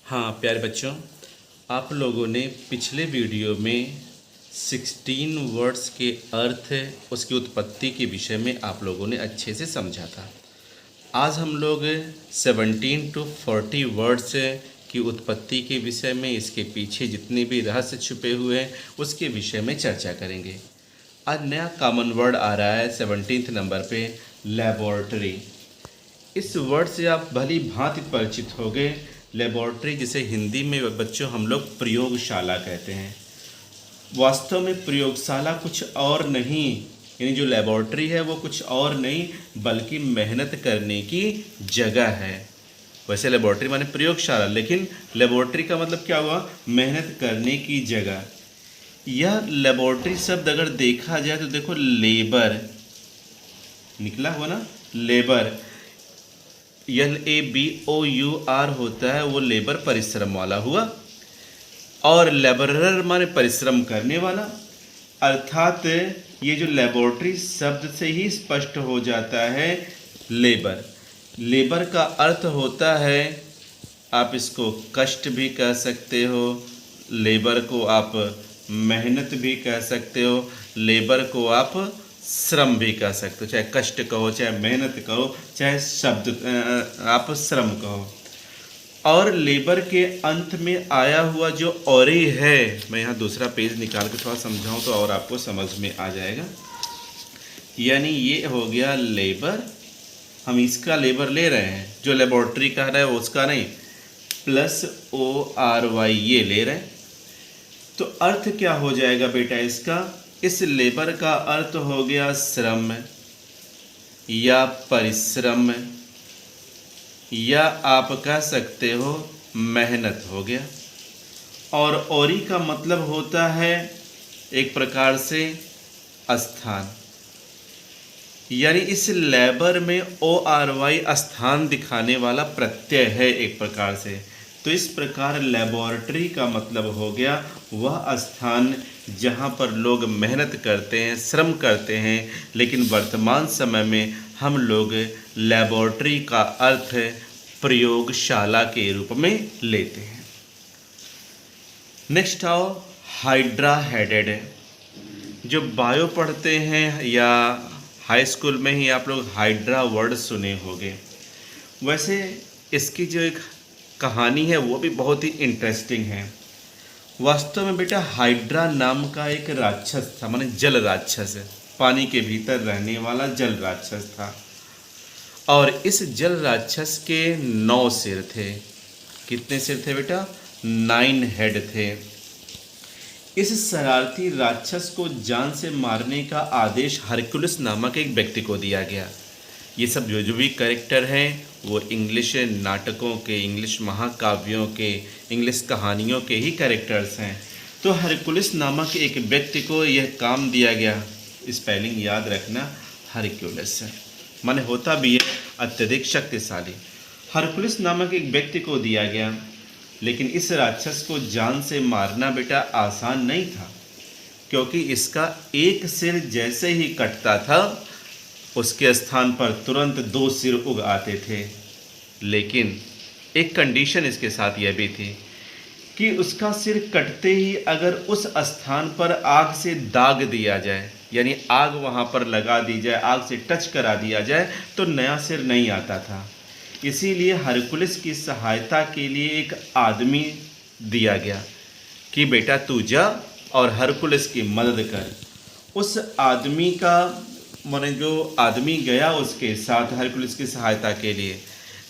हाँ प्यारे बच्चों, आप लोगों ने पिछले वीडियो में 16 वर्ड्स के अर्थ, उसकी उत्पत्ति के विषय में आप लोगों ने अच्छे से समझा था। आज हम लोग 17 to 40 वर्ड्स की उत्पत्ति के विषय में, इसके पीछे जितने भी रहस्य छुपे हुए हैं उसके विषय में चर्चा करेंगे। आज नया कॉमन वर्ड आ रहा है 17 नंबर पे, लेबोरेटरी। इस वर्ड से आप भली भांति परिचित हो गए। लेबोरेटरी जिसे हिंदी में बच्चों हम लोग प्रयोगशाला कहते हैं। वास्तव में प्रयोगशाला कुछ और नहीं, यानी जो लेबोरेटरी है वो कुछ और नहीं बल्कि मेहनत करने की जगह है। वैसे लेबोरेटरी माने प्रयोगशाला, लेकिन लेबोरेटरी का मतलब क्या हुआ? मेहनत करने की जगह। यह लेबोरेटरी शब्द अगर देखा जाए तो देखो, लेबर निकला हुआ ना, लेबर, LABOUR होता है, वो लेबर परिश्रम वाला हुआ। और लेबरर माने परिश्रम करने वाला। अर्थात ये जो लेबोरेटरी शब्द से ही स्पष्ट हो जाता है लेबर। लेबर का अर्थ होता है, आप इसको कष्ट भी कह सकते हो, लेबर को आप मेहनत भी कह सकते हो, लेबर को आप श्रम भी कह सकते हो। चाहे कष्ट कहो, चाहे मेहनत कहो, चाहे शब्द आप श्रम कहो। और लेबर के अंत में आया हुआ जो औरी है, मैं यहाँ दूसरा पेज निकाल के थोड़ा समझाऊँ तो और आपको समझ में आ जाएगा। यानी ये हो गया लेबर, हम इसका लेबर ले रहे हैं, जो लेबोरेटरी का है उसका नहीं, प्लस ORY ये ले रहे हैं। तो अर्थ क्या हो जाएगा बेटा इसका? इस लेबर का अर्थ हो गया श्रम या परिश्रम, या आप कह सकते हो मेहनत हो गया। और औरी का मतलब होता है एक प्रकार से स्थान, यानी इस लेबर में ORY स्थान दिखाने वाला प्रत्यय है एक प्रकार से। तो इस प्रकार लेबोरेटरी का मतलब हो गया वह स्थान जहाँ पर लोग मेहनत करते हैं, श्रम करते हैं। लेकिन वर्तमान समय में हम लोग लेबोरेटरी का अर्थ प्रयोगशाला के रूप में लेते हैं। नेक्स्ट आओ, हाइड्रा हेडेड। जो बायो पढ़ते हैं या हाई स्कूल में ही आप लोग हाइड्रा वर्ड सुने होंगे। वैसे इसकी जो एक कहानी है वो भी बहुत ही इंटरेस्टिंग है। वास्तव में बेटा हाइड्रा नाम का एक राक्षस था, माने जल राक्षस, पानी के भीतर रहने वाला जल राक्षस था। और इस जल राक्षस के 9 सिर थे। कितने सिर थे बेटा? 9 हेड थे। इस शरारती राक्षस को जान से मारने का आदेश हरकुलिस नामक एक व्यक्ति को दिया गया। ये सब जो भी कैरेक्टर हैं वो इंग्लिश नाटकों के, इंग्लिश महाकाव्यों के, इंग्लिश कहानियों के ही कैरेक्टर्स हैं। तो हरकुलिस नामक एक व्यक्ति को यह काम दिया गया। स्पेलिंग याद रखना, हरकुलिस माने होता भी है अत्यधिक शक्तिशाली। हरकुलिस नामक एक व्यक्ति को दिया गया, लेकिन इस राक्षस को जान से मारना बेटा आसान नहीं था, क्योंकि इसका एक सिर जैसे ही कटता था उसके स्थान पर तुरंत 2 सिर उग आते थे। लेकिन एक कंडीशन इसके साथ यह भी थी कि उसका सिर कटते ही अगर उस स्थान पर आग से दाग दिया जाए, यानी आग वहाँ पर लगा दी जाए, आग से टच करा दिया जाए, तो नया सिर नहीं आता था। इसीलिए हरकुलिस की सहायता के लिए एक आदमी दिया गया कि बेटा तू जा और हरकुलिस की मदद कर। उस आदमी का माने जो आदमी गया उसके साथ हरकुलिस की सहायता के लिए,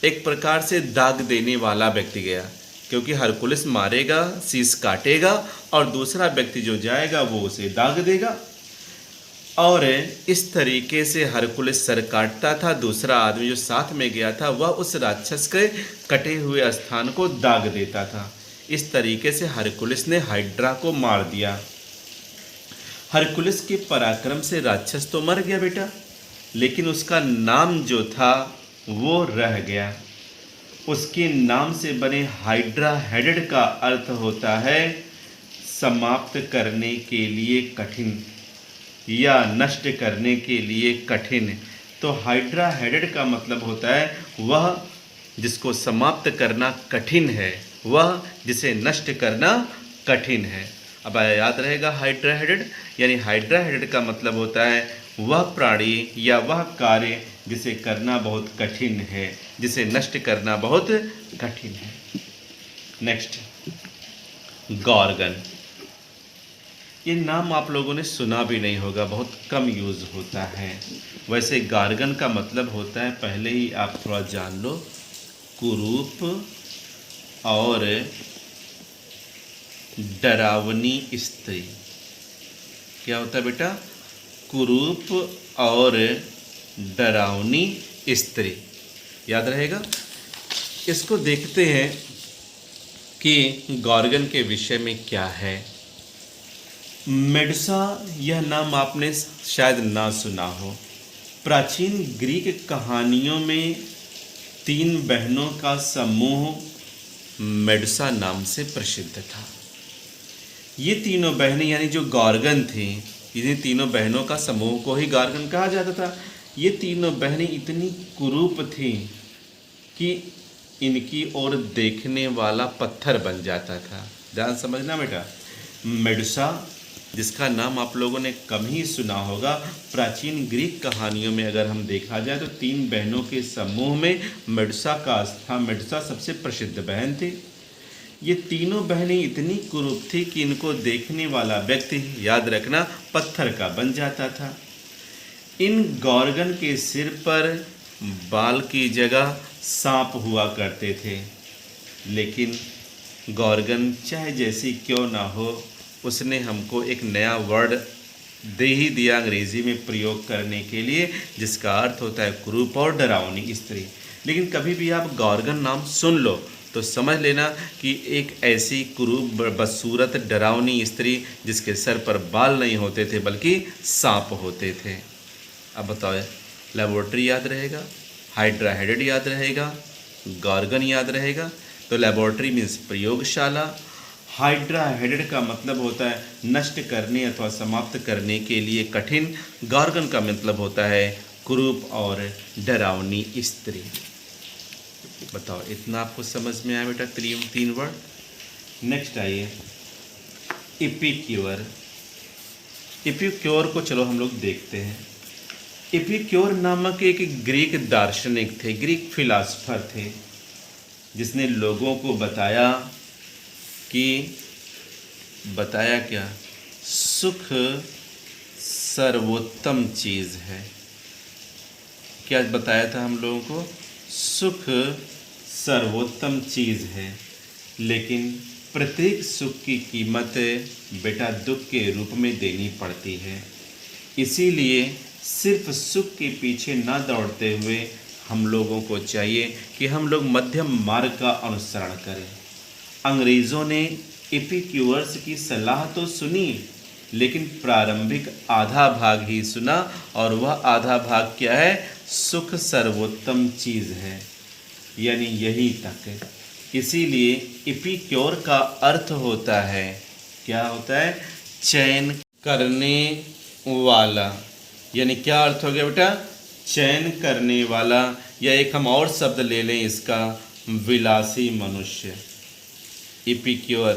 एक प्रकार से दाग देने वाला व्यक्ति गया, क्योंकि हरकुलिस मारेगा, शीश काटेगा, और दूसरा व्यक्ति जो जाएगा वो उसे दाग देगा। और इस तरीके से हरकुलिस सर काटता था, दूसरा आदमी जो साथ में गया था वह उस राक्षस के कटे हुए स्थान को दाग देता था। इस तरीके से हरकुलिस ने हाइड्रा को मार दिया। हरकुलिस के पराक्रम से राक्षस तो मर गया बेटा, लेकिन उसका नाम जो था वो रह गया। उसके नाम से बने हाइड्रा हेडेड का अर्थ होता है समाप्त करने के लिए कठिन या नष्ट करने के लिए कठिन। तो हाइड्रा हेडेड का मतलब होता है वह जिसको समाप्त करना कठिन है, वह जिसे नष्ट करना कठिन है। अब याद रहेगा हाइड्रा हेडेड, यानी हाइड्रा हेडेड का मतलब होता है वह प्राणी या वह कार्य जिसे करना बहुत कठिन है, जिसे नष्ट करना बहुत कठिन है। Next, Gorgon. ये नाम आप लोगों ने सुना भी नहीं होगा, बहुत कम यूज़ होता है। वैसे गार्गन का मतलब होता है, पहले ही आप थोड़ा जान लो, कुरूप और डरावनी स्त्री। क्या होता है बेटा? कुरूप और डरावनी स्त्री। याद रहेगा। इसको देखते हैं कि गॉर्गन के विषय में क्या है। मेडुसा, यह नाम आपने शायद ना सुना हो। प्राचीन ग्रीक कहानियों में 3 बहनों का समूह मेडुसा नाम से प्रसिद्ध था। ये तीनों बहनें यानी जो गॉर्गन थी, इन्हीं तीनों बहनों का समूह को ही गॉर्गन कहा जाता था। ये तीनों बहनें इतनी कुरूप थीं कि इनकी ओर देखने वाला पत्थर बन जाता था। ध्यान समझना बेटा। मेडुसा, जिसका नाम आप लोगों ने कम ही सुना होगा, प्राचीन ग्रीक कहानियों में अगर हम देखा जाए तो 3 बहनों के समूह में मेडुसा का स्थान, मेडुसा सबसे प्रसिद्ध बहन थी। ये तीनों बहनें इतनी कुरूप थी कि इनको देखने वाला व्यक्ति, याद रखना, पत्थर का बन जाता था। इन गॉर्गन के सिर पर बाल की जगह सांप हुआ करते थे, लेकिन गॉर्गन चाहे जैसी क्यों ना हो, उसने हमको एक नया वर्ड दे ही दिया अंग्रेज़ी में प्रयोग करने के लिए, जिसका अर्थ होता है कुरूप और डरावनी स्त्री। लेकिन कभी भी आप गॉर्गन नाम सुन लो तो समझ लेना कि एक ऐसी कुरूप बदसूरत डरावनी स्त्री जिसके सर पर बाल नहीं होते थे बल्कि सांप होते थे। अब बताओ, लेबोरेटरी याद रहेगा, हाइड्रा हेडेड याद रहेगा, गॉर्गन याद रहेगा। तो लेबोरेटरी मीन्स प्रयोगशाला, हाइड्रा हेडेड का मतलब होता है नष्ट करने अथवा समाप्त करने के लिए कठिन, गॉर्गन का मतलब होता है कुरूप और डरावनी स्त्री। बताओ, इतना आपको समझ में आया बेटा? 3 वर्ड। नेक्स्ट आइए, एपिक्योर। एपिक्योर को चलो हम लोग देखते हैं। एपिक्योर नामक एक ग्रीक दार्शनिक थे, ग्रीक फिलासफर थे, जिसने लोगों को बताया क्या? सुख सर्वोत्तम चीज़ है। क्या बताया था हम लोगों को? सुख सर्वोत्तम चीज़ है, लेकिन प्रत्येक सुख की कीमत बेटा दुख के रूप में देनी पड़ती है। इसीलिए सिर्फ सुख के पीछे ना दौड़ते हुए हम लोगों को चाहिए कि हम लोग मध्यम मार्ग का अनुसरण करें। अंग्रेज़ों ने एपिक्यूर्स की सलाह तो सुनी, लेकिन प्रारंभिक आधा भाग ही सुना, और वह आधा भाग क्या है? सुख सर्वोत्तम चीज़ है, यानी यही तक। इसीलिए एपिक्योर का अर्थ होता है, क्या होता है? चयन करने वाला। यानी क्या अर्थ हो गया बेटा? चयन करने वाला, या एक हम और शब्द ले लें इसका, विलासी मनुष्य। एपिक्योर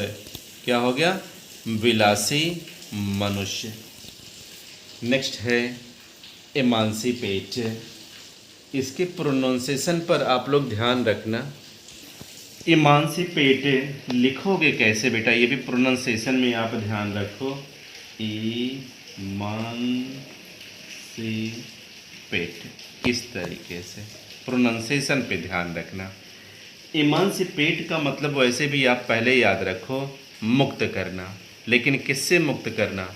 क्या हो गया? विलासी मनुष्य। नेक्स्ट है एमांसिपेट। इसके प्रोनाउंसिएशन पर आप लोग ध्यान रखना। एमांसिपेट लिखोगे कैसे बेटा? ये भी प्रोनाउंसिएशन में आप ध्यान रखो। एमांसिपेट, इस तरीके से प्रोनाउंसिएशन पे ध्यान रखना। एमांसिपेट का मतलब वैसे भी आप पहले याद रखो, मुक्त करना। लेकिन किससे मुक्त करना?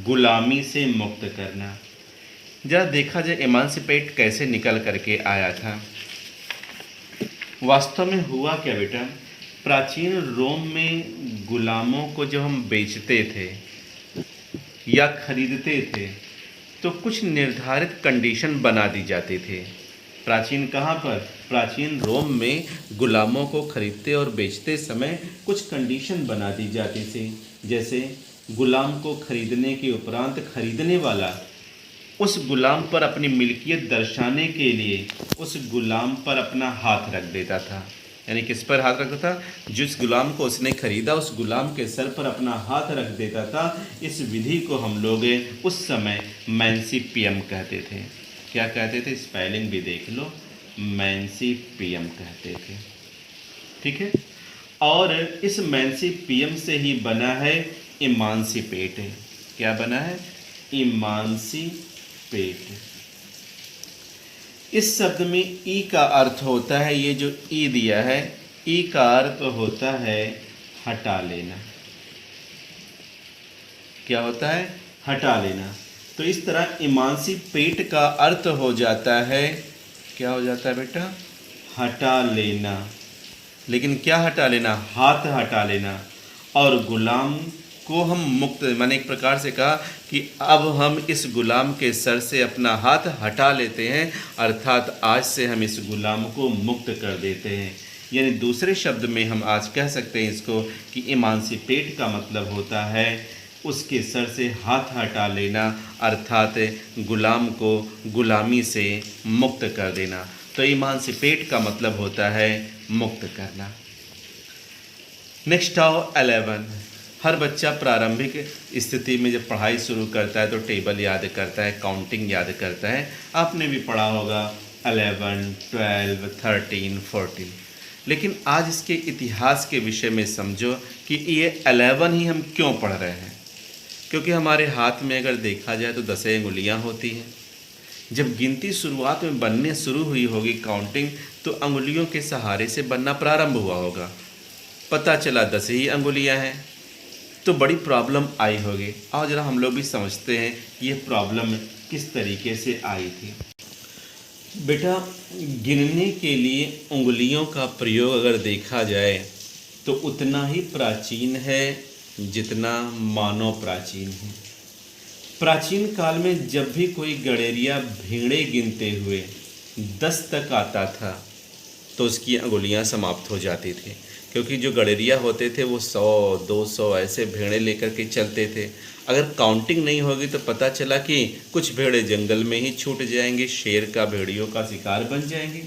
गुलामी से मुक्त करना। जरा देखा जाए एमांसिपेट कैसे निकल करके आया था। वास्तव में हुआ क्या बेटा? प्राचीन रोम में गुलामों को जब हम बेचते थे या खरीदते थे तो कुछ निर्धारित कंडीशन बना दी जाते थे। प्राचीन कहाँ पर? प्राचीन रोम में गुलामों को खरीदते और बेचते समय कुछ कंडीशन बना दी जाती थी। जैसे गुलाम को खरीदने के उपरांत खरीदने वाला उस गुलाम पर अपनी मिल्कियत दर्शाने के लिए उस गुलाम पर अपना हाथ रख देता था। यानी किस पर हाथ रखता था? जिस गुलाम को उसने खरीदा उस गुलाम के सर पर अपना हाथ रख देता था। इस विधि को हम लोग उस समय मैंसिपियम कहते थे। क्या कहते थे? स्पेलिंग भी देख लो, मैंसिपियम कहते थे। ठीक है। और इस मैंसिपियम से ही बना है इमांसिपेट। क्या बना है? इमांसिपेट। इस शब्द में ई का अर्थ होता है, ये जो ई दिया है, ई का अर्थ होता है हटा लेना। क्या होता है? हटा लेना। तो इस तरह इमांसिपेट का अर्थ हो जाता है, क्या हो जाता है बेटा? हटा लेना। लेकिन क्या हटा लेना? हाथ हटा लेना। और गुलाम को हम मुक्त, मैंने एक प्रकार से कहा कि अब हम इस गुलाम के सर से अपना हाथ हटा लेते हैं, अर्थात आज से हम इस गुलाम को मुक्त कर देते हैं। यानी दूसरे शब्द में हम आज कह सकते हैं इसको कि इमांसिपेट का मतलब होता है उसके सर से हाथ हटा लेना, अर्थात गुलाम को गुलामी से मुक्त कर देना। तो इमांसिपेट का मतलब होता है मुक्त करना। नेक्स्ट आओ 11। हर बच्चा प्रारंभिक स्थिति में जब पढ़ाई शुरू करता है तो टेबल याद करता है, काउंटिंग याद करता है। आपने भी पढ़ा होगा 11, 12, 13, 14। लेकिन आज इसके इतिहास के विषय में समझो कि ये 11 ही हम क्यों पढ़ रहे हैं। क्योंकि हमारे हाथ में अगर देखा जाए तो 10 अंगुलियाँ होती हैं। जब गिनती शुरुआत में बनने शुरू हुई होगी काउंटिंग, तो अंगुलियों के सहारे से बनना प्रारंभ हुआ होगा। पता चला 10 ही अंगुलियां हैं, तो बड़ी प्रॉब्लम आई होगी। और ज़रा हम लोग भी समझते हैं ये प्रॉब्लम किस तरीके से आई थी। बेटा, गिनने के लिए उंगलियों का प्रयोग अगर देखा जाए तो उतना ही प्राचीन है जितना मानव प्राचीन है। प्राचीन काल में जब भी कोई गडेरिया भेड़े गिनते हुए 10 तक आता था तो उसकी अंगुलियां समाप्त हो जाती थी। क्योंकि जो गडेरिया होते थे वो 100, 200 ऐसे भेड़े लेकर के चलते थे। अगर काउंटिंग नहीं होगी तो पता चला कि कुछ भेड़े जंगल में ही छूट जाएंगे, शेर का, भेड़ियों का शिकार बन जाएंगे।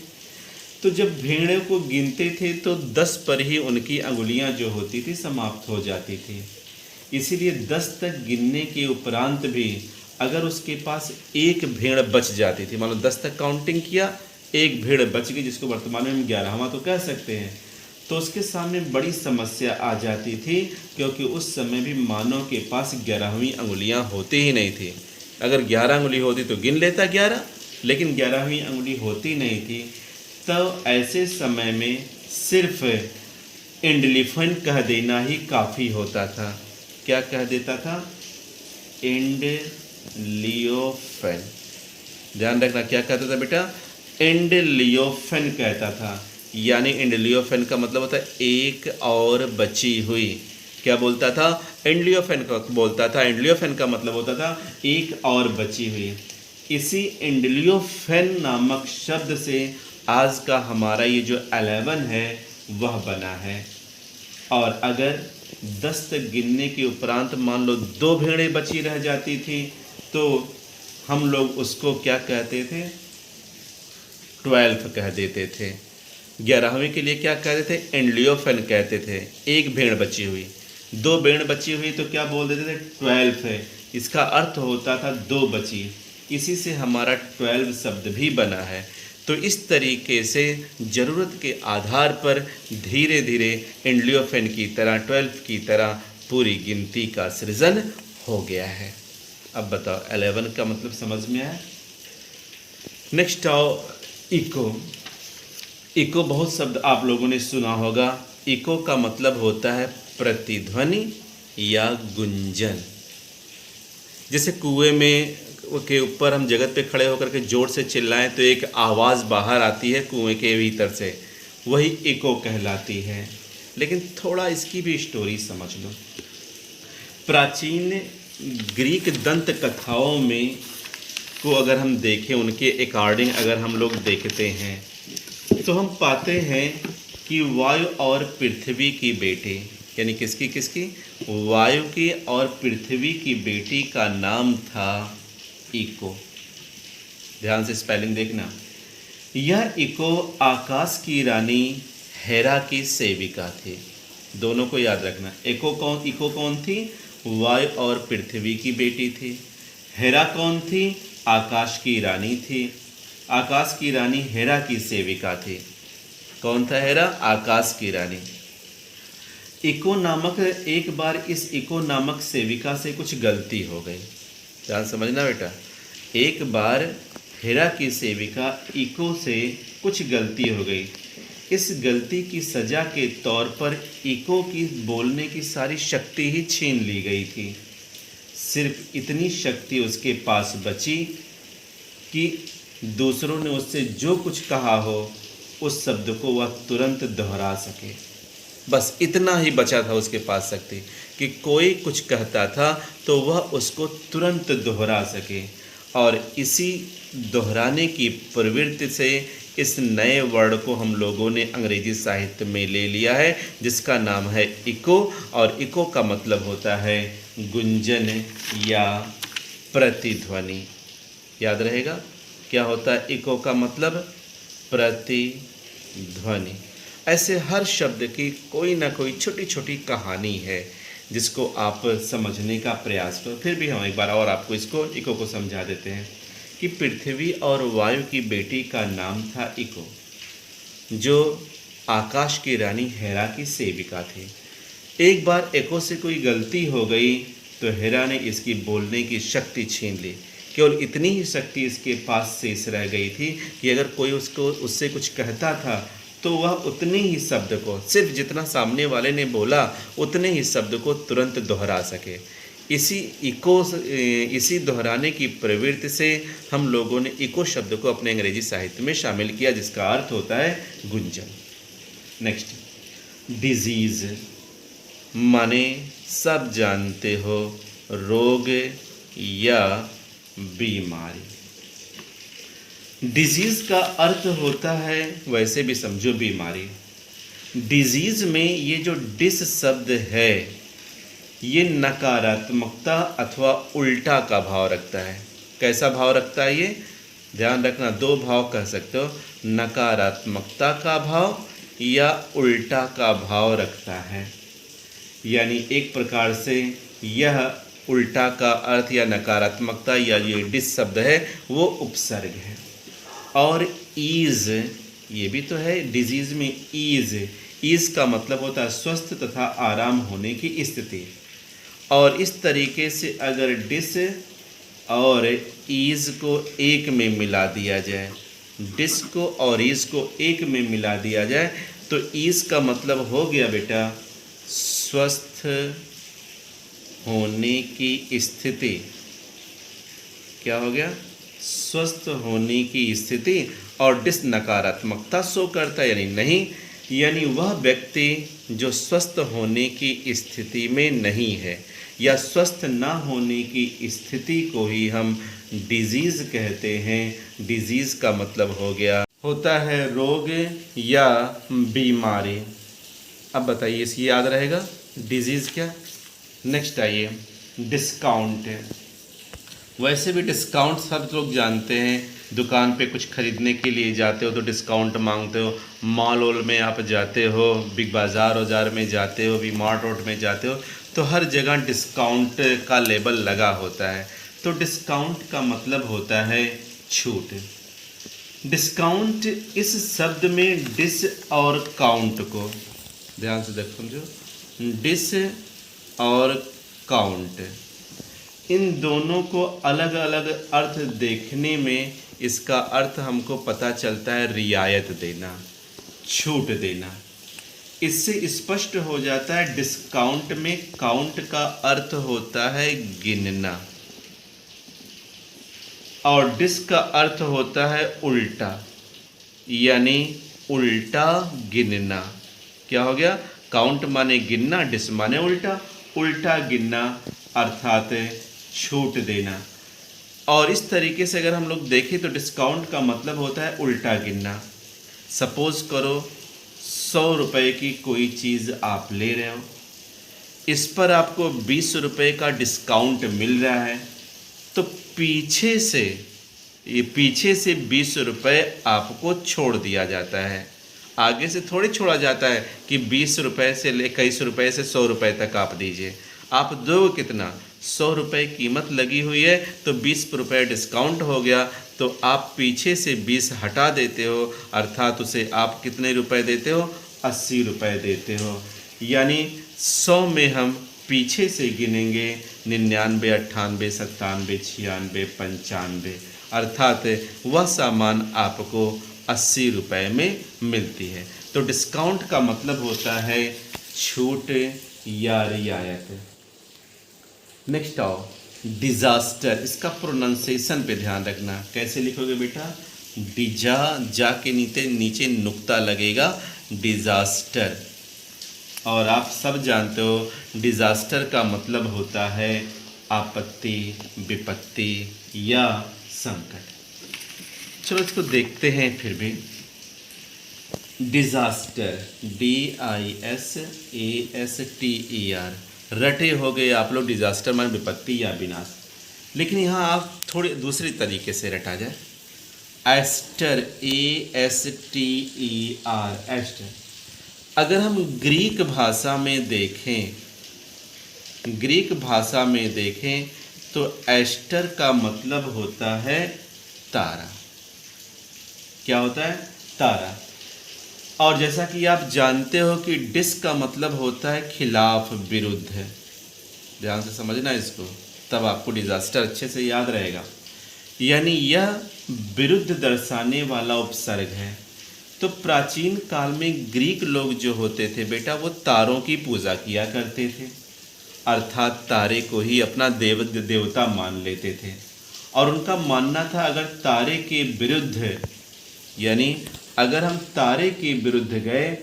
तो जब भेड़ों को गिनते थे तो 10 पर ही उनकी अंगुलियां जो होती थी समाप्त हो जाती थी। इसीलिए 10 तक गिनने के उपरांत भी अगर उसके पास एक भेड़ बच जाती थी, मान लो 10 तक काउंटिंग किया, एक भेड़ बच गई जिसको वर्तमान में हम 11वां तो कह सकते हैं, तो उसके सामने बड़ी समस्या आ जाती थी। क्योंकि उस समय भी मानव के पास 11वीं अंगुलियां होती ही नहीं थी। अगर 11 अंगुली होती तो गिन लेता 11, लेकिन 11वीं अंगुली होती नहीं थी। तो ऐसे समय में सिर्फ एंडलिफन कह देना ही काफ़ी होता था। क्या कह देता था? एंडलियोफेन। ध्यान रखना, क्या कहता था बेटा? एंडलियोफेन कहता था। यानी एंडलियोफेन का मतलब होता है एक और बची हुई। क्या बोलता था? एंडलियोफेन का बोलता था। एंडलियोफेन का मतलब होता था एक और बची हुई। इसी एंडलियोफेन नामक शब्द से आज का हमारा ये जो 11 है वह बना है। और अगर 10 तक गिनने के उपरांत मान लो 2 भेड़ें बची रह जाती थी तो हम लोग उसको क्या कहते थे? 12 कह देते थे। 11वीं के लिए क्या कहते थे? एंडलियोफेन कहते थे। एक भेड़ बची हुई, 2 भेड़ बची हुई तो क्या बोल देते थे? 12 है। इसका अर्थ होता था 2 बची। इसी से हमारा 12 शब्द भी बना है। तो इस तरीके से ज़रूरत के आधार पर धीरे धीरे एंडलियोफेन की तरह 12 की तरह पूरी गिनती का सृजन हो गया है। अब बताओ 11 का मतलब समझ में आया? नेक्स्ट आओ इको। इको बहुत शब्द आप लोगों ने सुना होगा। इको का मतलब होता है प्रतिध्वनि या गुंजन। जैसे कुएं में के ऊपर हम जगत पे खड़े होकर के जोर से चिल्लाएं तो एक आवाज़ बाहर आती है कुएं के भीतर से, वही इको कहलाती है। लेकिन थोड़ा इसकी भी स्टोरी समझ लो। प्राचीन ग्रीक दंत कथाओं में को अगर हम देखें, उनके अकॉर्डिंग अगर हम लोग देखते हैं तो हम पाते हैं कि वायु और पृथ्वी की बेटी, यानी किसकी किसकी? वायु की और पृथ्वी की बेटी का नाम था इको। ध्यान से स्पेलिंग देखना। यह इको आकाश की रानी हेरा की सेविका थी। दोनों को याद रखना। इको कौन थी? वायु और पृथ्वी की बेटी थी। हेरा कौन थी? आकाश की रानी थी। आकाश की रानी हेरा की सेविका थी। कौन था हेरा? आकाश की रानी। इको नामक, एक बार इस इको नामक सेविका से कुछ गलती हो गई। ध्यान समझना बेटा। एक बार हेरा की सेविका इको से कुछ गलती हो गई। इस गलती की सजा के तौर पर इको की बोलने की सारी शक्ति ही छीन ली गई थी। सिर्फ इतनी शक्ति उसके पास बची कि दूसरों ने उससे जो कुछ कहा हो उस शब्द को वह तुरंत दोहरा सके। बस इतना ही बचा था उसके पास शक्ति कि कोई कुछ कहता था तो वह उसको तुरंत दोहरा सके। और इसी दोहराने की प्रवृत्ति से इस नए वर्ड को हम लोगों ने अंग्रेजी साहित्य में ले लिया है, जिसका नाम है इको। और इको का मतलब होता है गुंजन या प्रतिध्वनि। याद रहेगा क्या होता है इको का मतलब? प्रतिध्वनि। ऐसे हर शब्द की कोई ना कोई छोटी छोटी कहानी है जिसको आप समझने का प्रयास करो। फिर भी हम एक बार और आपको इसको इको को समझा देते हैं कि पृथ्वी और वायु की बेटी का नाम था इको, जो आकाश की रानी हेरा की सेविका थी। एक बार इको से कोई गलती हो गई तो हेरा ने इसकी बोलने की शक्ति छीन ली। केवल इतनी ही शक्ति इसके पास शेष रह गई थी कि अगर कोई उससे कुछ कहता था तो वह उतने ही शब्द को, सिर्फ जितना सामने वाले ने बोला उतने ही शब्द को तुरंत दोहरा सके। इसी दोहराने की प्रवृत्ति से हम लोगों ने इको शब्द को अपने अंग्रेजी साहित्य में शामिल किया, जिसका अर्थ होता है गुंजन। नेक्स्ट, डिजीज माने सब जानते हो रोग या बीमारी। डिजीज का अर्थ होता है, वैसे भी समझो, बीमारी। डिजीज में ये जो डिस शब्द है ये नकारात्मकता अथवा उल्टा का भाव रखता है। कैसा भाव रखता है ये? ध्यान रखना, दो भाव कह सकते हो, नकारात्मकता का भाव या उल्टा का भाव रखता है। यानी एक प्रकार से यह उल्टा का अर्थ या नकारात्मकता या ये डिस शब्द है वो उपसर्ग है। और ईज, ये भी तो है डिजीज में ईज। ईज का मतलब होता है स्वस्थ तथा आराम होने की स्थिति। और इस तरीके से अगर डिस और ईज को एक में मिला दिया जाए, डिस को और ईज को एक में मिला दिया जाए तो ईज का मतलब हो गया बेटा स्वस्थ होने की स्थिति। क्या हो गया? स्वस्थ होने की स्थिति। और डिस नकारात्मकता शो करता है, यानी नहीं, यानी वह व्यक्ति जो स्वस्थ होने की स्थिति में नहीं है या स्वस्थ ना होने की स्थिति को ही हम डिजीज़ कहते हैं। डिजीज़ का मतलब हो गया, होता है रोग या बीमारी। अब बताइए इसकी याद रहेगा डिजीज़ क्या? नेक्स्ट आइए, डिस्काउंट। वैसे भी डिस्काउंट सब लोग जानते हैं। दुकान पे कुछ खरीदने के लिए जाते हो तो डिस्काउंट मांगते हो। मॉल वॉल में आप जाते हो, बिग बाज़ार में जाते हो, वी मार्ट रोड में जाते हो, तो हर जगह डिस्काउंट का लेबल लगा होता है। तो डिस्काउंट का मतलब होता है छूट। डिस्काउंट, इस शब्द में डिस और काउंट को ध्यान से देख समझो, डिस और काउंट, इन दोनों को अलग अलग अर्थ देखने में इसका अर्थ हमको पता चलता है रियायत देना, छूट देना। इससे स्पष्ट हो जाता है डिस्काउंट में काउंट का अर्थ होता है गिनना और डिस का अर्थ होता है उल्टा, यानी उल्टा गिनना। क्या हो गया? काउंट माने गिनना, डिस माने उल्टा, उल्टा गिनना अर्थात छूट देना। और इस तरीके से अगर हम लोग देखें तो डिस्काउंट का मतलब होता है उल्टा गिनना। सपोज करो 100 रुपये की कोई चीज़ आप ले रहे हो, इस पर आपको 20 रुपये का डिस्काउंट मिल रहा है, तो पीछे से 20 रुपये आपको छोड़ दिया जाता है आगे से थोड़ी छोड़ा जाता है कि 20 रुपये से ले 21 रुपये से 100 रुपये तक आप दीजिए। आप दो कितना, 100 रुपये कीमत लगी हुई है तो 20 रुपये डिस्काउंट हो गया, तो आप पीछे से 20 हटा देते हो, अर्थात उसे आप कितने रुपए देते हो, 80 रुपये देते हो। यानी 100 में हम पीछे से गिनेंगे 99, 98, 97, 96, 95, अर्थात वह सामान आपको 80 रुपये में मिलती है। तो डिस्काउंट का मतलब होता है छूट या रियायत। नेक्स्ट आओ डिज़ास्टर, इसका प्रोनाउंसिएशन पे ध्यान रखना। कैसे लिखोगे बेटा, डिजा, जा के नीचे नुक्ता लगेगा, डिज़ास्टर। और आप सब जानते हो डिज़ास्टर का मतलब होता है आपत्ति, विपत्ति या संकट। चलो इसको देखते हैं फिर भी। डिज़ास्टर, DISASTER, रटे हो गए आप लोग। डिज़ास्टर माने विपत्ति या विनाश, लेकिन यहाँ आप थोड़ी दूसरी तरीके से रटा जाए। Ester, ASTER, ester. अगर हम ग्रीक भाषा में देखें तो एस्टर का मतलब होता है तारा। क्या होता है, तारा। और जैसा कि आप जानते हो कि डिस का मतलब होता है खिलाफ, विरुद्ध। ध्यान से समझना इसको, तब आपको डिज़ास्टर अच्छे से याद रहेगा। यानी यह विरुद्ध दर्शाने वाला उपसर्ग है। तो प्राचीन काल में ग्रीक लोग जो होते थे बेटा, वो तारों की पूजा किया करते थे, अर्थात तारे को ही अपना देवता मान लेते थे। और उनका मानना था अगर तारे के विरुद्ध, यानी अगर हम तारे के विरुद्ध गए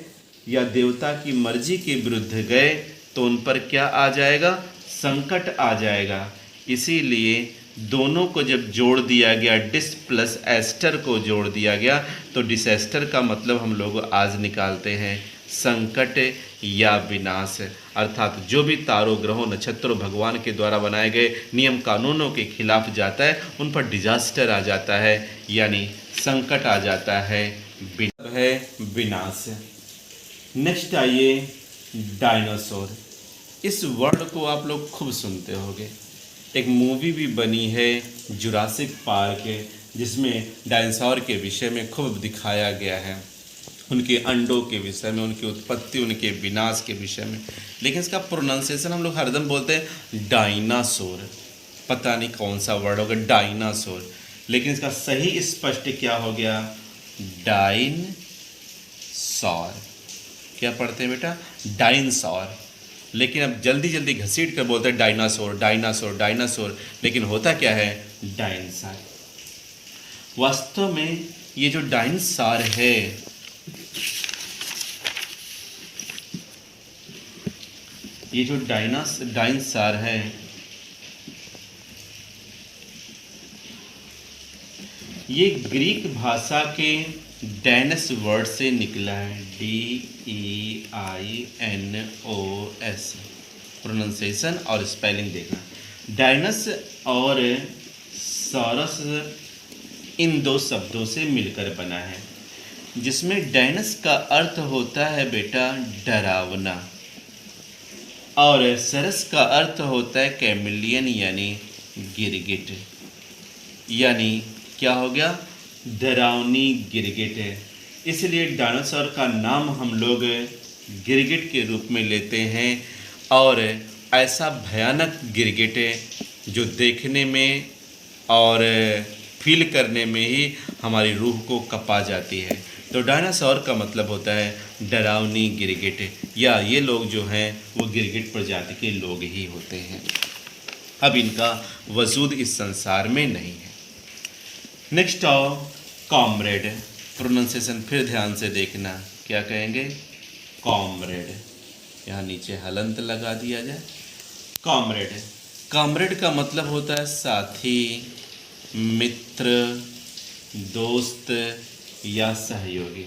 या देवता की मर्जी के विरुद्ध गए तो उन पर क्या आ जाएगा, संकट आ जाएगा। इसीलिए दोनों को जब जोड़ दिया गया, डिस प्लस एस्टर को जोड़ दिया गया, तो डिसेस्टर का मतलब हम लोग आज निकालते हैं संकट या विनाश। अर्थात जो भी तारों, ग्रहों, नक्षत्रों भगवान के द्वारा बनाए गए नियम कानूनों के खिलाफ जाता है, उन पर डिजास्टर आ जाता है, यानी संकट आ जाता है, विनाश। नेक्स्ट आइए डायनासोर। इस वर्ड को आप लोग खूब सुनते होंगे। एक मूवी भी बनी है जुरासिक पार्क, जिसमें डायनासोर के विषय में खूब दिखाया गया है, उनके अंडों के विषय में, उनकी उत्पत्ति, उनके विनाश के विषय में। लेकिन इसका प्रोनाउंसिएशन हम लोग हरदम बोलते हैं डायनासोर। पता नहीं कौन सा वर्ड होगा, डायनासोर। लेकिन इसका सही स्पष्ट क्या हो गया, डायनसॉर। क्या पढ़ते हैं बेटा, डायनासोर। लेकिन अब जल्दी जल्दी घसीट कर बोलते हैं डायनासोर, डायनासोर, डायनासोर, लेकिन होता क्या है, डायनासोर। वास्तव में ये जो डायनासोर है, ये जो डायनासोर है, ये ग्रीक भाषा के डैनस वर्ड से निकला है, DEINOS। प्रोनाउंसिएशन और स्पेलिंग देखना। डायनस और सॉरस इन दो शब्दों से मिलकर बना है, जिसमें डायनस का अर्थ होता है बेटा डरावना, और सरस का अर्थ होता है कैमिलियन यानी गिरगिट। यानी क्या हो गया, डरावनी गिरगिट है। इसलिए डायनासोर का नाम हम लोग गिरगिट के रूप में लेते हैं। और ऐसा भयानक गिरगिट है जो देखने में और फील करने में ही हमारी रूह को कपा जाती है। तो डायनासोर का मतलब होता है डरावनी गिरगिट, या ये लोग जो हैं वो गिरगिट प्रजाति के लोग ही होते हैं। अब इनका वजूद इस संसार में नहीं है। नेक्स्ट आओ कॉमरेड। प्रोनाउंसिएशन फिर ध्यान से देखना, क्या कहेंगे, कॉमरेड। यहाँ नीचे हलंत लगा दिया जाए। कॉमरेड, कॉमरेड का मतलब होता है साथी, मित्र, दोस्त या सहयोगी।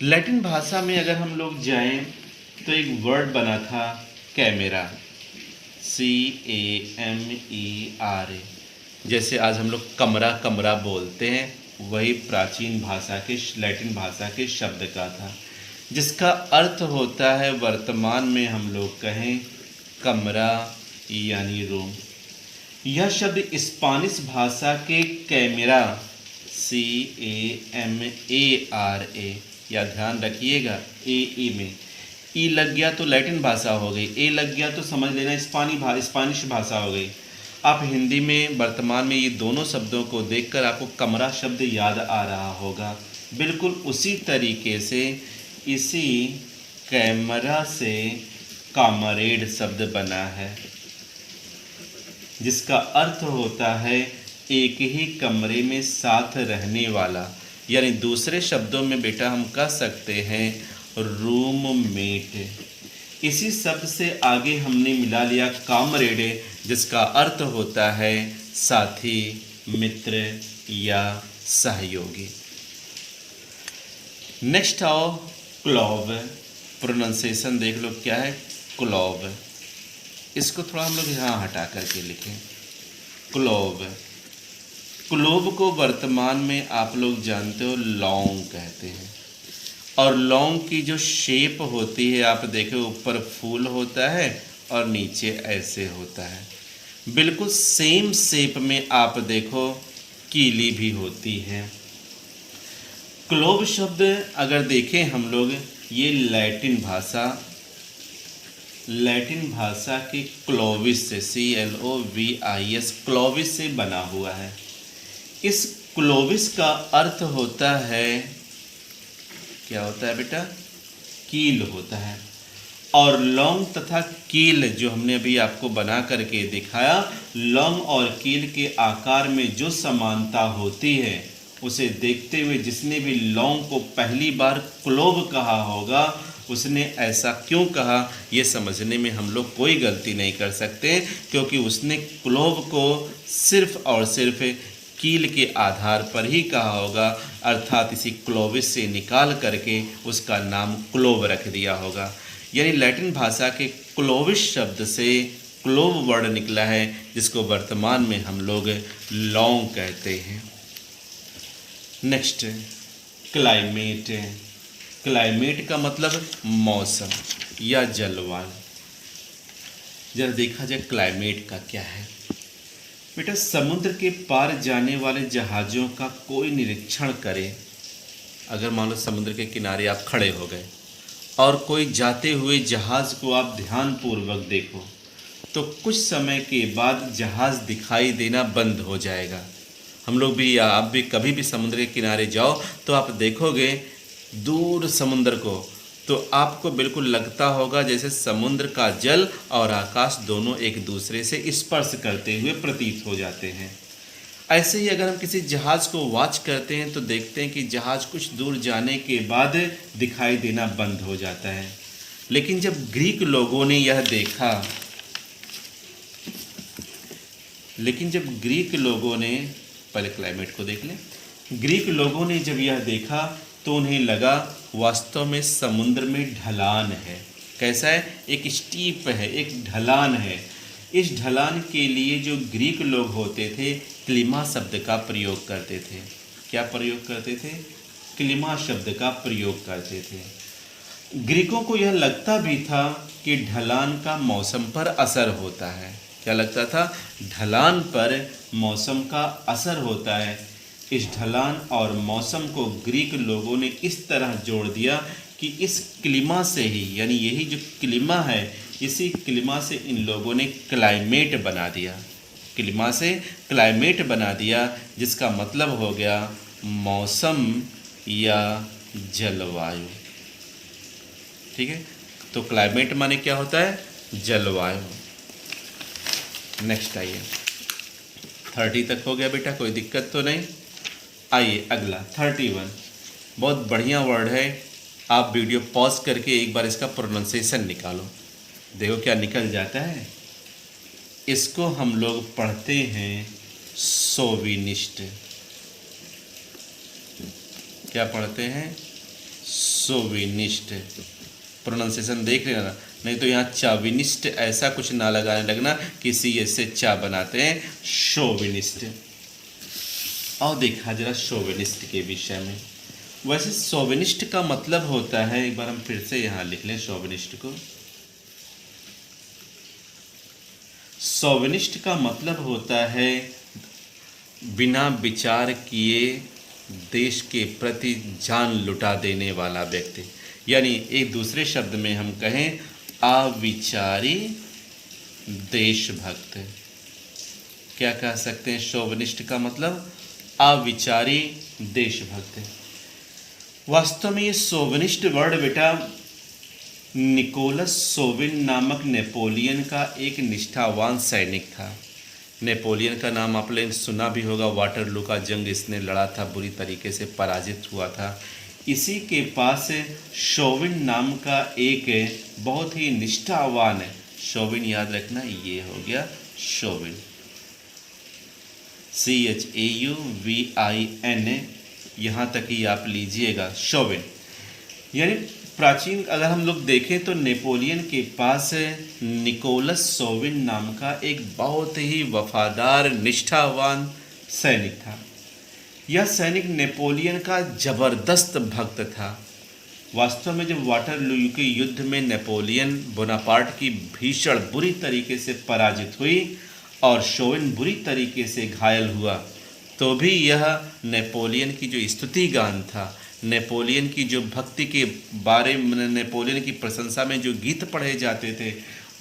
लैटिन भाषा में अगर हम लोग जाएं तो एक वर्ड बना था कैमेरा, CAMERA। जैसे आज हम लोग कमरा कमरा बोलते हैं, वही प्राचीन भाषा के लैटिन भाषा के शब्द का था, जिसका अर्थ होता है वर्तमान में हम लोग कहें कमरा यानी रूम। यह शब्द स्पेनिश भाषा के कैमरा CAMARA, या ध्यान रखिएगा ए में ई लग गया तो लैटिन भाषा हो गई, ए लग गया तो समझ लेना स्पेनिश भाषा हो गई। आप हिंदी में वर्तमान में ये दोनों शब्दों को देखकर आपको कमरा शब्द याद आ रहा होगा। बिल्कुल उसी तरीके से इसी कैमरा से कामरेड शब्द बना है, जिसका अर्थ होता है एक ही कमरे में साथ रहने वाला, यानी दूसरे शब्दों में बेटा हम कह सकते हैं रूममेट। इसी शब्द से आगे हमने मिला लिया कामरेड, जिसका अर्थ होता है साथी, मित्र या सहयोगी। नेक्स्ट आओ क्लोव। प्रोनाउंसिएशन देख लो क्या है क्लोव। इसको थोड़ा हम लोग यहाँ हटा करके लिखें क्लोव। क्लोव को वर्तमान में आप लोग जानते हो लौंग कहते हैं, और लौंग की जो शेप होती है आप देखो ऊपर फूल होता है और नीचे ऐसे होता है। बिल्कुल सेम शेप में आप देखो कीली भी होती है। क्लोव शब्द अगर देखें हम लोग, ये लैटिन भाषा के क्लोविस से CLOVIS क्लोविस से बना हुआ है। इस क्लोविस का अर्थ होता है, क्या होता है बेटा, कील होता है। और लौंग तथा कील जो हमने अभी आपको बना करके दिखाया, लौंग और कील के आकार में जो समानता होती है उसे देखते हुए जिसने भी लौंग को पहली बार क्लोव कहा होगा उसने ऐसा क्यों कहा ये समझने में हम लोग कोई गलती नहीं कर सकते, क्योंकि उसने क्लोव को सिर्फ और सिर्फ कील के आधार पर ही कहा होगा, अर्थात इसी क्लोविस से निकाल करके उसका नाम क्लोव रख दिया होगा। यानी लैटिन भाषा के क्लोविस शब्द से क्लोव वर्ड निकला है, जिसको वर्तमान में हम लोग लौंग कहते हैं। Next climate. क्लाइमेट का मतलब मौसम या जलवायु। जरा देखा जाए क्लाइमेट का क्या है। बेटा समुद्र के पार जाने वाले जहाज़ों का कोई निरीक्षण करें। अगर मान लो समुद्र के किनारे आप खड़े हो गए और कोई जाते हुए जहाज़ को आप ध्यानपूर्वक देखो, तो कुछ समय के बाद जहाज़ दिखाई देना बंद हो जाएगा। हम लोग भी या आप भी कभी भी समुद्र के किनारे जाओ तो आप देखोगे दूर समुद्र को, तो आपको बिल्कुल लगता होगा जैसे समुद्र का जल और आकाश दोनों एक दूसरे से स्पर्श करते हुए प्रतीत हो जाते हैं। ऐसे ही अगर हम किसी जहाज़ को वॉच करते हैं तो देखते हैं कि जहाज़ कुछ दूर जाने के बाद दिखाई देना बंद हो जाता है। लेकिन जब ग्रीक लोगों ने यह देखा, पहले क्लाइमेट को देख लें। ग्रीक लोगों ने जब यह देखा तो उन्हें लगा वास्तव में समुद्र में ढलान है। कैसा है? एक स्टीप है, एक ढलान है। इस ढलान के लिए जो ग्रीक लोग होते थे क्लिमा शब्द का प्रयोग करते थे। क्या प्रयोग करते थे? क्लिमा शब्द का प्रयोग करते थे। ग्रीकों को यह लगता भी था कि ढलान का मौसम पर असर होता है। क्या लगता था? ढलान पर मौसम का असर होता है। इस ढलान और मौसम को ग्रीक लोगों ने इस तरह जोड़ दिया कि इस क्लिमा से ही, यानी यही जो क्लिमा है, इसी क्लिमा से इन लोगों ने क्लाइमेट बना दिया। क्लिमा से क्लाइमेट बना दिया, जिसका मतलब हो गया मौसम या जलवायु। ठीक है, तो क्लाइमेट माने क्या होता है? जलवायु। नेक्स्ट आइए, 30 तक हो गया बेटा, कोई दिक्कत तो नहीं। आइए अगला 31, बहुत बढ़िया वर्ड है। आप वीडियो पॉज करके एक बार इसका प्रोनाउंसिएशन निकालो, देखो क्या निकल जाता है। इसको हम लोग पढ़ते हैं सोविनिस्ट। क्या पढ़ते हैं? सोविनिस्ट। प्रोनाउंसिएशन देख लेना, नहीं तो यहाँ चाविनिस्ट ऐसा कुछ ना लगाने लगना कि सी एस से चा बनाते हैं, शोविनिस्ट। और देखा जरा शोविनिस्ट के विषय में। वैसे शोविनिस्ट का मतलब होता है, एक बार हम फिर से यहाँ लिख लें शोविनिस्ट को। शोविनिस्ट का मतलब होता है बिना विचार किए देश के प्रति जान लुटा देने वाला व्यक्ति, यानी एक दूसरे शब्द में हम कहें अविचारी देशभक्त। क्या कह सकते हैं शोविनिस्ट का मतलब? अविचारी देशभक्त। वास्तव में ये शोविनिस्ट वर्ड बेटा निकोलस शोविन नामक नेपोलियन का एक निष्ठावान सैनिक था। नेपोलियन का नाम आपने सुना भी होगा, वाटरलू का जंग इसने लड़ा था, बुरी तरीके से पराजित हुआ था। इसी के पास शोविन नाम का एक बहुत ही निष्ठावान है, शोविन याद रखना, ये हो गया शोविन, CHAUVIN, यहाँ तक ही आप लीजिएगा शोविन। यानी प्राचीन अगर हम लोग देखें तो नेपोलियन के पास निकोलस शोविन नाम का एक बहुत ही वफादार निष्ठावान सैनिक था। यह सैनिक नेपोलियन का ज़बरदस्त भक्त था। वास्तव में जब वाटरलू के युद्ध में नेपोलियन बोनापार्ट की भीषण बुरी तरीके से पराजित हुई और शोविन बुरी तरीके से घायल हुआ, तो भी यह नेपोलियन की जो स्तुति गान था, नेपोलियन की जो भक्ति के बारे में, नेपोलियन की प्रशंसा में जो गीत पढ़े जाते थे,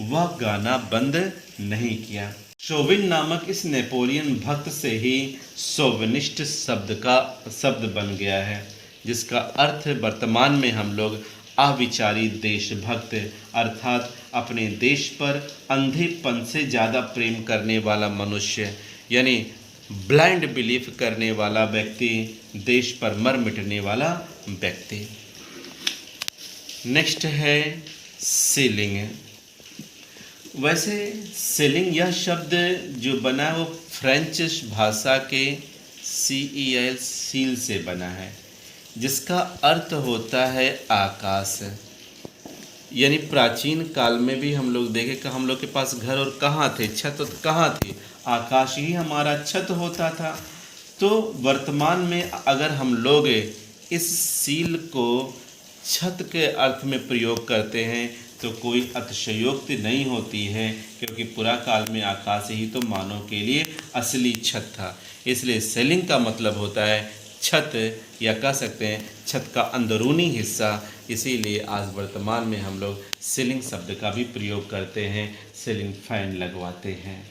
वह गाना बंद नहीं किया। शोविन नामक इस नेपोलियन भक्त से ही शोविनिस्ट शब्द बन गया है, जिसका अर्थ वर्तमान में हम लोग अविचारी देशभक्त अर्थात अपने देश पर अंधेपन से ज़्यादा प्रेम करने वाला मनुष्य, यानी ब्लाइंड बिलीफ करने वाला व्यक्ति, देश पर मर मिटने वाला व्यक्ति। नेक्स्ट है सीलिंग। वैसे सीलिंग यह शब्द जो बना है वो फ्रेंच भाषा के CEL सील से बना है, जिसका अर्थ होता है आकाश। यानी प्राचीन काल में भी हम लोग देखें कि हम लोग के पास घर और कहाँ थे, छत और कहाँ थी, आकाश ही हमारा छत होता था। तो वर्तमान में अगर हम लोग इस सील को छत के अर्थ में प्रयोग करते हैं तो कोई अतिशयोक्ति नहीं होती है, क्योंकि पुरा काल में आकाश ही तो मानव के लिए असली छत था। इसलिए सीलिंग का मतलब होता है छत, या कह सकते हैं छत का अंदरूनी हिस्सा। इसीलिए आज वर्तमान में हम लोग सीलिंग शब्द का भी प्रयोग करते हैं, सीलिंग फैन लगवाते हैं।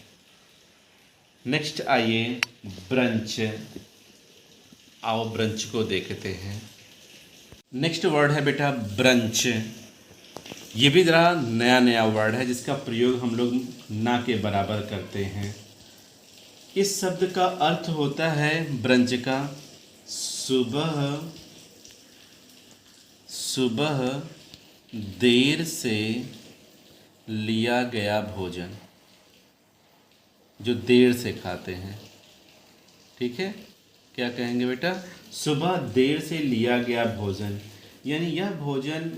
नेक्स्ट आइए ब्रंच। आओ ब्रंच को देखते हैं। नेक्स्ट वर्ड है बेटा ब्रंच। ये भी ज़रा नया नया वर्ड है जिसका प्रयोग हम लोग ना के बराबर करते हैं। इस शब्द का अर्थ होता है ब्रंच का सुबह देर से लिया गया भोजन, जो देर से खाते हैं। ठीक है, क्या कहेंगे बेटा? सुबह देर से लिया गया भोजन, यानी यह भोजन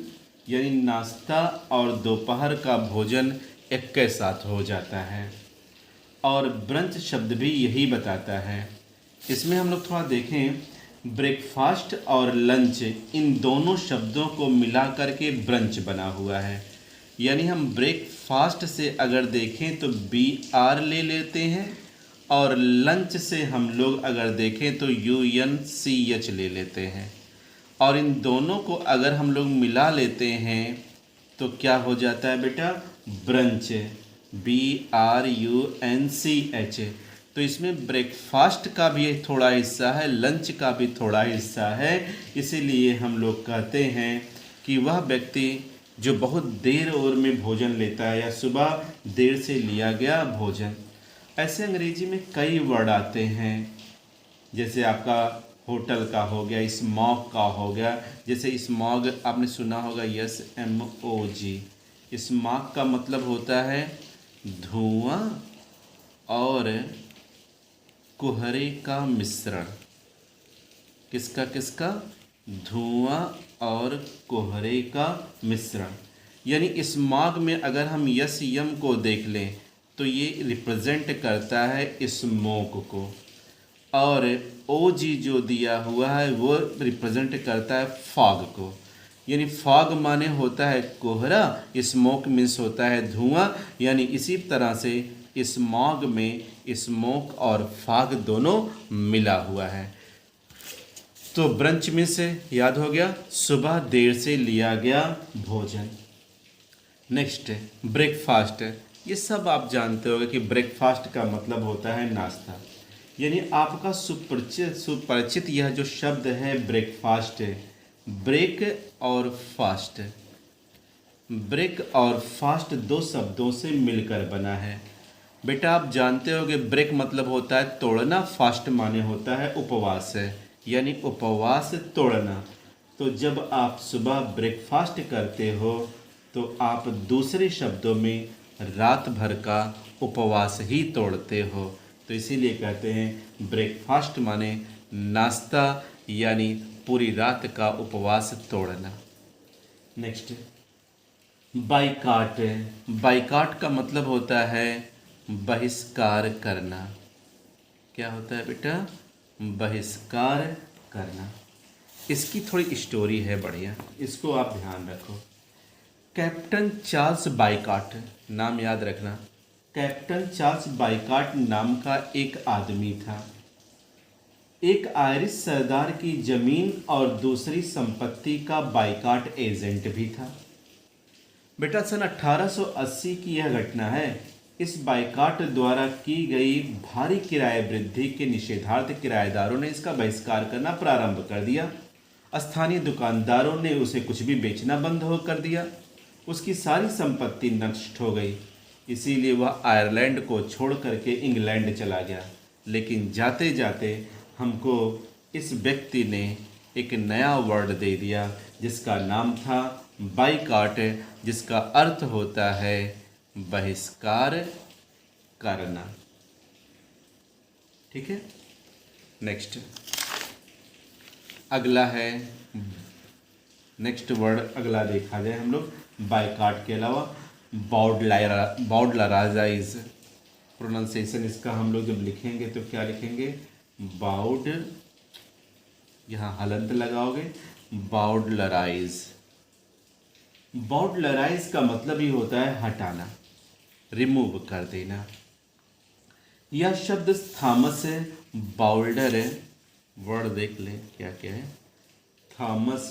यानी नाश्ता और दोपहर का भोजन एक के साथ हो जाता है। और ब्रंच शब्द भी यही बताता है। इसमें हम लोग थोड़ा देखें, ब्रेकफास्ट और लंच इन दोनों शब्दों को मिला करके ब्रंच बना हुआ है। यानी हम ब्रेकफास्ट से अगर देखें तो BR ले लेते हैं, और लंच से हम लोग अगर देखें तो UNCH ले लेते हैं, और इन दोनों को अगर हम लोग मिला लेते हैं तो क्या हो जाता है बेटा? Brunch, BRUNCH। तो इसमें ब्रेकफास्ट का भी थोड़ा हिस्सा है, लंच का भी थोड़ा हिस्सा है। इसीलिए हम लोग कहते हैं कि वह व्यक्ति जो बहुत देर और में भोजन लेता है, या सुबह देर से लिया गया भोजन। ऐसे अंग्रेजी में कई वर्ड आते हैं, जैसे आपका होटल का हो गया, स्मॉग का हो गया। जैसे स्मॉग आपने सुना होगा, SMOG। स्मॉग का मतलब होता है धुआं और कोहरे का मिश्रण। किसका किसका? धुआं और कोहरे का मिश्रण। यानी स्मॉग में अगर हम यम को देख लें तो ये रिप्रेजेंट करता है स्मोक को, और ओ जी जो दिया हुआ है वो रिप्रेजेंट करता है फॉग को, यानी फॉग माने होता है कोहरा, स्मोक मीन्स होता है धुआं, यानी इसी तरह से स्मॉग में स्मोक और फॉग दोनों मिला हुआ है। तो ब्रंच में से याद हो गया, सुबह देर से लिया गया भोजन। नेक्स्ट ब्रेकफास्ट, ये सब आप जानते होंगे कि ब्रेकफास्ट का मतलब होता है नाश्ता, यानी आपका सुपरिचित यह जो शब्द है ब्रेकफास्ट, ब्रेक और फास्ट, ब्रेक और फास्ट दो शब्दों से मिलकर बना है। बेटा आप जानते हो कि ब्रेक मतलब होता है तोड़ना, फास्ट माने होता है उपवास है, यानी उपवास तोड़ना। तो जब आप सुबह ब्रेकफास्ट करते हो तो आप दूसरे शब्दों में रात भर का उपवास ही तोड़ते हो। तो इसीलिए कहते हैं ब्रेकफास्ट माने नाश्ता, यानी पूरी रात का उपवास तोड़ना। नेक्स्ट बाइकाट, बाइकाट का मतलब होता है बहिष्कार करना। क्या होता है बेटा? बहिष्कार करना। इसकी थोड़ी स्टोरी है बढ़िया, इसको आप ध्यान रखो। कैप्टन चार्ल्स बाइकाट, नाम याद रखना। कैप्टन चार्ल्स बाइकाट नाम का एक आदमी था, एक आयरिश सरदार की जमीन और दूसरी संपत्ति का बाइकाट एजेंट भी था। बेटा सन 1880 की यह घटना है। इस बाइकाट द्वारा की गई भारी किराए वृद्धि के निषेधार्थ किराएदारों ने इसका बहिष्कार करना प्रारंभ कर दिया। स्थानीय दुकानदारों ने उसे कुछ भी बेचना बंद हो कर दिया। उसकी सारी संपत्ति नष्ट हो गई, इसीलिए वह आयरलैंड को छोड़ करके इंग्लैंड चला गया। लेकिन जाते जाते हमको इस व्यक्ति ने एक नया वर्ड दे दिया जिसका नाम था बाइकाट, जिसका अर्थ होता है बहिष्कार करना। ठीक है, नेक्स्ट अगला है, नेक्स्ट वर्ड अगला देखा जाए हम लोग बाइकाट के अलावा बाउडलराइज। प्रोनाउंसिएशन इसका हम लोग जब लिखेंगे तो क्या लिखेंगे? बाउड, यहाँ हलंत लगाओगे, बाउडलराइज। बाउडलराइज का मतलब ही होता है हटाना, रिमूव कर देना। यह शब्द थॉमस बाउल्डर, वर्ड देख लें क्या क्या है, थॉमस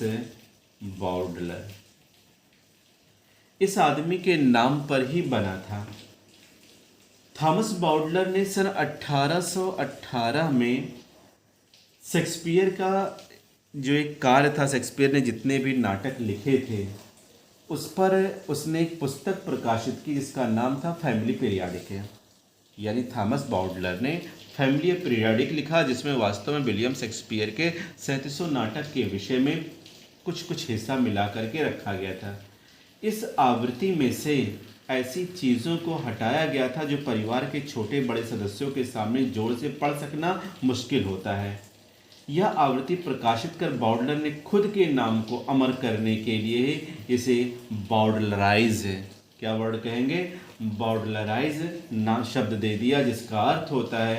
बाउडलर, इस आदमी के नाम पर ही बना था। थॉमस बाउडलर ने सन 1818 में शेक्सपियर का जो एक कार्य था, शेक्सपियर ने जितने भी नाटक लिखे थे उस पर उसने एक पुस्तक प्रकाशित की जिसका नाम था फैमिली पीरियाडिक। यानी थॉमस बाउडलर ने फैमिली पीरियाडिक लिखा जिसमें वास्तव में विलियम शेक्सपियर के 3700 नाटक के विषय में कुछ कुछ हिस्सा मिला करके रखा गया था। इस आवृत्ति में से ऐसी चीज़ों को हटाया गया था जो परिवार के छोटे बड़े सदस्यों के सामने जोर से पढ़ सकना मुश्किल होता है। यह आवृत्ति प्रकाशित कर बाउडलर ने खुद के नाम को अमर करने के लिए इसे बाउडलराइज, क्या वर्ड कहेंगे? बाउडलराइज नाम शब्द दे दिया, जिसका अर्थ होता है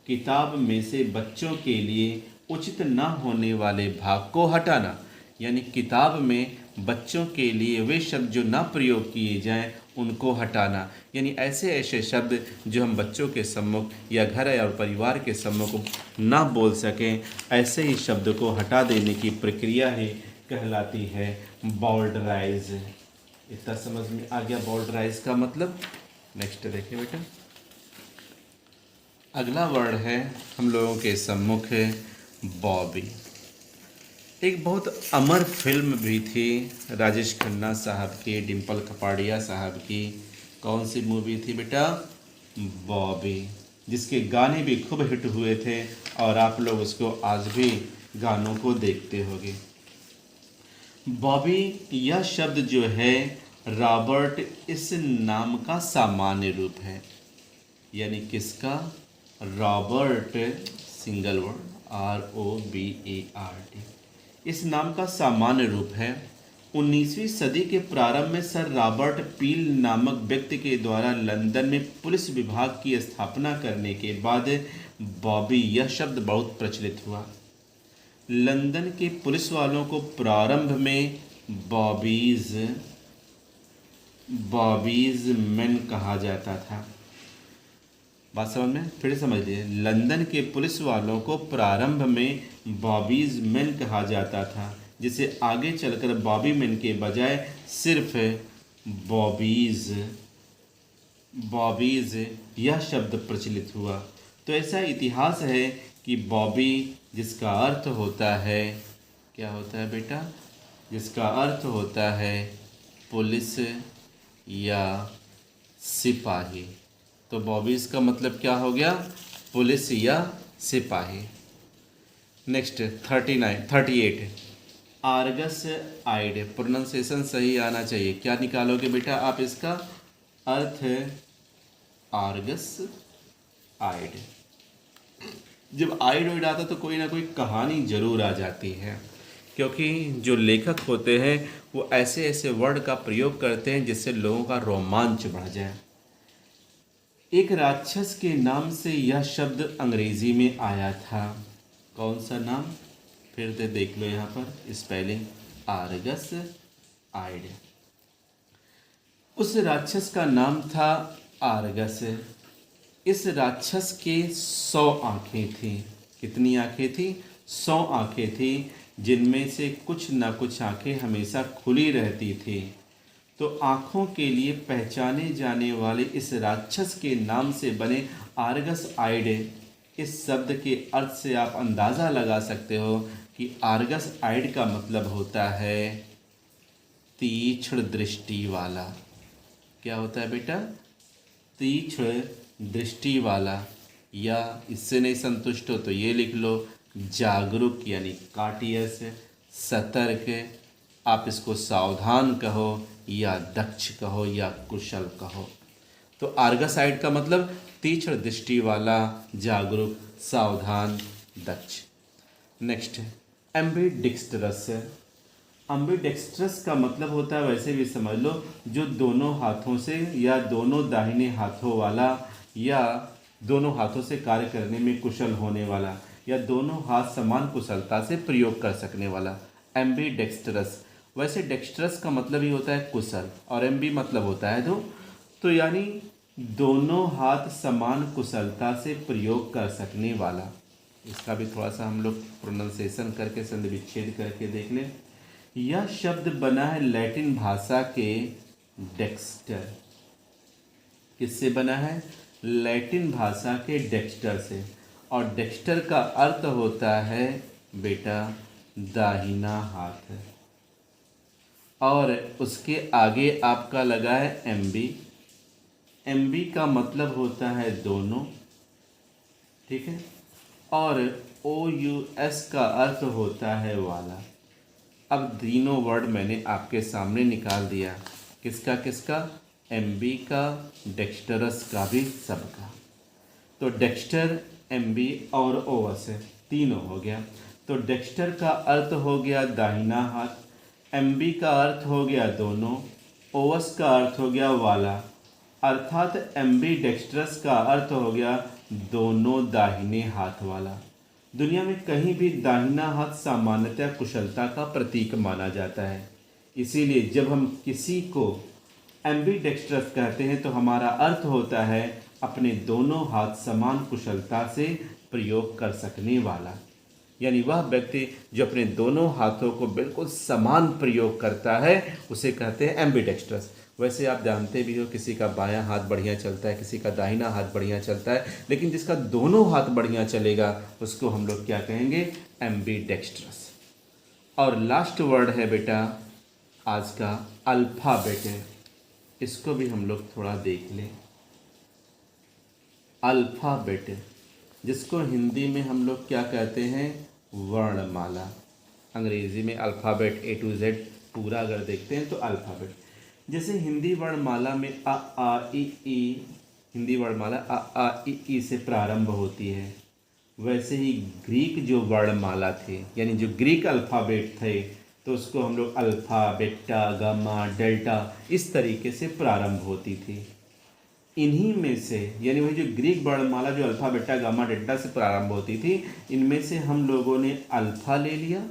किताब में से बच्चों के लिए उचित न होने वाले भाग को हटाना। यानी किताब में बच्चों के लिए वे शब्द जो ना प्रयोग किए जाएं उनको हटाना, यानी ऐसे ऐसे शब्द जो हम बच्चों के सम्मुख या घर और परिवार के सम्मुख ना बोल सकें, ऐसे ही शब्द को हटा देने की प्रक्रिया ही कहलाती है बाउडलराइज। इतना समझ में आ गया बाउडलराइज का मतलब? नेक्स्ट देखिए बेटा, अगला वर्ड है हम लोगों के सम्मुख है बॉबी। एक बहुत अमर फिल्म भी थी राजेश खन्ना साहब की, डिम्पल कपाड़िया साहब की। कौन सी मूवी थी बेटा? बॉबी, जिसके गाने भी खूब हिट हुए थे और आप लोग उसको आज भी गानों को देखते होंगे। बॉबी यह शब्द जो है रॉबर्ट इस नाम का सामान्य रूप है। यानी किसका? रॉबर्ट, सिंगल वर्ड ROBERT, इस नाम का सामान्य रूप है। 19वीं सदी के प्रारंभ में सर रॉबर्ट पील नामक व्यक्ति के द्वारा लंदन में पुलिस विभाग की स्थापना करने के बाद बॉबी यह शब्द बहुत प्रचलित हुआ। लंदन के पुलिस वालों को प्रारंभ में बॉबीज मैन कहा जाता था। बात समझ में? फिर समझ लीजिए, लंदन के पुलिस वालों को प्रारंभ में बॉबीज मैन कहा जाता था, जिसे आगे चलकर बॉबी मैन के बजाय सिर्फ बॉबीज यह शब्द प्रचलित हुआ। तो ऐसा इतिहास है कि बॉबी जिसका अर्थ होता है, क्या होता है बेटा? जिसका अर्थ होता है पुलिस या सिपाही। तो बॉबीज का मतलब क्या हो गया? पुलिस या सिपाही। नेक्स्ट 38 आर्गस आइड। प्रोनाउंसिएशन सही आना चाहिए। क्या निकालोगे बेटा आप इसका अर्थ? आर्गस आइड। जब आइड आता तो कोई ना कोई कहानी जरूर आ जाती है, क्योंकि जो लेखक होते हैं वो ऐसे ऐसे वर्ड का प्रयोग करते हैं जिससे लोगों का रोमांच बढ़ जाए। एक राक्षस के नाम से यह शब्द अंग्रेजी में आया था। कौन सा नाम? फिर से देख लो यहाँ पर स्पेलिंग, आर्गस आइड। उस राक्षस का नाम था आर्गस। इस राक्षस के 100 आँखें थीं। कितनी आँखें थीं? 100 आँखें थीं, जिनमें से कुछ न कुछ आँखें हमेशा खुली रहती थी। तो आँखों के लिए पहचाने जाने वाले इस राक्षस के नाम से बने आर्गस आइड, इस शब्द के अर्थ से आप अंदाज़ा लगा सकते हो कि आर्गस आइड का मतलब होता है तीक्ष्ण दृष्टि वाला। क्या होता है बेटा? तीक्ष्ण दृष्टि वाला। या इससे नहीं संतुष्ट हो तो ये लिख लो, जागरूक यानी काटियस, सतर्क, आप इसको सावधान कहो या दक्ष कहो या कुशल कहो। तो आर्गस आइड का मतलब तीक्ष्ण दृष्टि वाला, जागरूक, सावधान, दक्ष। नेक्स्ट एम्बिडेक्स्ट्रस। एम्बिडेक्स्ट्रस का मतलब होता है, वैसे भी समझ लो, जो दोनों हाथों से या दोनों दाहिने हाथों वाला या दोनों हाथों से कार्य करने में कुशल होने वाला या दोनों हाथ समान कुशलता से प्रयोग कर सकने वाला, एम्बिडेक्स्ट्रस। वैसे डेक्स्ट्रस का मतलब ही होता है कुशल और एम्बी मतलब होता है दो, तो यानी दोनों हाथ समान कुशलता से प्रयोग कर सकने वाला। इसका भी थोड़ा सा हम लोग प्रोनाउंसिएशन करके संधि विच्छेद करके देख लें। यह शब्द बना है लैटिन भाषा के डेक्स्टर। किससे बना है? लैटिन भाषा के डेक्स्टर से। और डेक्स्टर का अर्थ होता है बेटा दाहिना हाथ, और उसके आगे आपका लगा है एमबी। एमबी का मतलब होता है दोनों, ठीक है। और ओ यू एस का अर्थ होता है वाला। अब तीनों वर्ड मैंने आपके सामने निकाल दिया, किसका किसका? एमबी का, डेक्स्टरस का भी, सबका। तो डेक्स्टर, एमबी और ओवस तीनों हो गया। तो डेक्स्टर का अर्थ हो गया दाहिना हाथ, एमबी का अर्थ हो गया दोनों, ओवस का अर्थ हो गया वाला, अर्थात एम्बी डेक्स्ट्रस का अर्थ हो गया दोनों दाहिने हाथ वाला। दुनिया में कहीं भी दाहिना हाथ सामान्यतः कुशलता का प्रतीक माना जाता है। इसीलिए जब हम किसी को एम्बी डेक्स्ट्रस कहते हैं तो हमारा अर्थ होता है अपने दोनों हाथ समान कुशलता से प्रयोग कर सकने वाला, यानी वह व्यक्ति जो अपने दोनों हाथों को बिल्कुल समान प्रयोग करता है उसे कहते हैं एम्बिडेक्स्ट्रस। वैसे आप जानते भी हो किसी का बायां हाथ बढ़िया चलता है, किसी का दाहिना हाथ बढ़िया चलता है, लेकिन जिसका दोनों हाथ बढ़िया चलेगा उसको हम लोग क्या कहेंगे? एम्बिडेक्स्ट्रस। और लास्ट वर्ड है बेटा आज का अल्फ़ाबेट है, इसको भी हम लोग थोड़ा देख लें। अल्फ़ाबेट, जिसको हिंदी में हम लोग क्या कहते हैं? वर्णमाला। अंग्रेज़ी में अल्फ़ाबेट A to Z पूरा अगर देखते हैं तो अल्फ़ाबेट। जैसे हिंदी वर्णमाला में अ आ इ ई, हिंदी वर्णमाला अ आ इ ई से प्रारंभ होती है, वैसे ही ग्रीक जो वर्णमाला थे यानी जो ग्रीक अल्फ़ाबेट थे तो उसको हम लोग अल्फ़ा, बीटा, गामा, डेल्टा इस तरीके से प्रारंभ होती थी। इन्हीं में से, यानी वही जो ग्रीक वर्णमाला जो अल्फ़ा बीटा गामा डेल्टा से प्रारंभ होती थी, इनमें से हम लोगों ने अल्फ़ा ले लिया,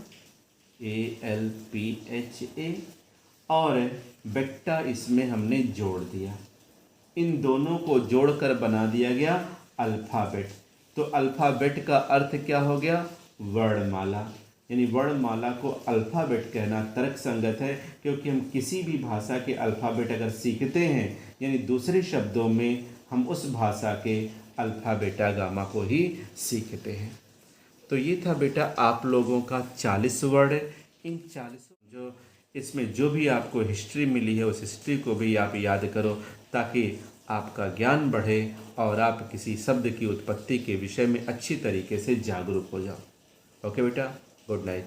ALPHA, और बेटा इसमें हमने जोड़ दिया। इन दोनों को जोड़कर बना दिया गया अल्फ़ाबेट। तो अल्फ़ाबेट का अर्थ क्या हो गया? वर्णमाला। यानी वर्णमाला को अल्फ़ाबेट कहना तर्कसंगत है, क्योंकि हम किसी भी भाषा के अल्फ़ाबेट अगर सीखते हैं, यानी दूसरे शब्दों में हम उस भाषा के अल्फ़ा बीटा गामा को ही सीखते हैं। तो ये था बेटा आप लोगों का 40 वर्ड। इन 40 जो इसमें जो भी आपको हिस्ट्री मिली है, उस हिस्ट्री को भी आप याद करो, ताकि आपका ज्ञान बढ़े और आप किसी शब्द की उत्पत्ति के विषय में अच्छी तरीके से जागरूक हो जाओ। ओके बेटा, गुड नाइट।